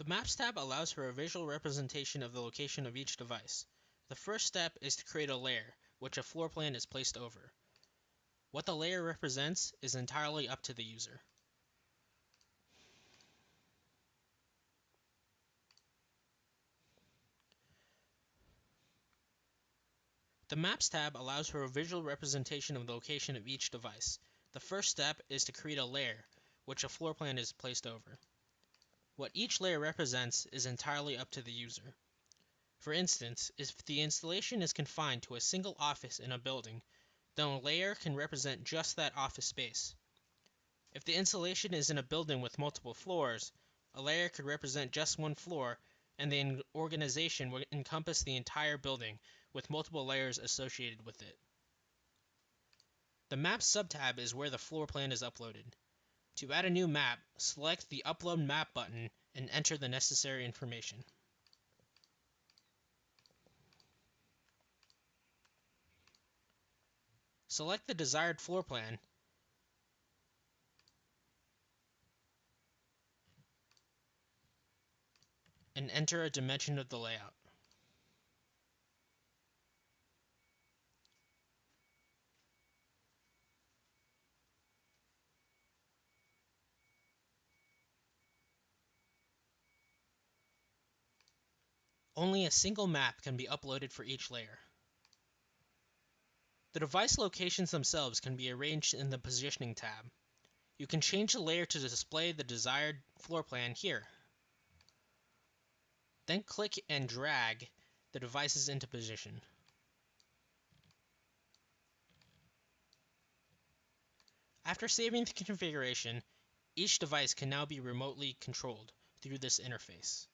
The Maps tab allows for a visual representation of the location of each device. The first step is to create a layer, which a floor plan is placed over. What the layer represents is entirely up to the user. The Maps tab allows for a visual representation of the location of each device. The first step is to create a layer, which a floor plan is placed over. What each layer represents is entirely up to the user. For instance, if the installation is confined to a single office in a building, then a layer can represent just that office space. If the installation is in a building with multiple floors, a layer could represent just one floor, and the organization would encompass the entire building with multiple layers associated with it. The Maps subtab is where the floor plan is uploaded. To add a new map, select the Upload Map button and enter the necessary information. Select the desired floor plan and enter a dimension of the layout. Only a single map can be uploaded for each layer. The device locations themselves can be arranged in the Positioning tab. You can change the layer to display the desired floor plan here. Then click and drag the devices into position. After saving the configuration, each device can now be remotely controlled through this interface.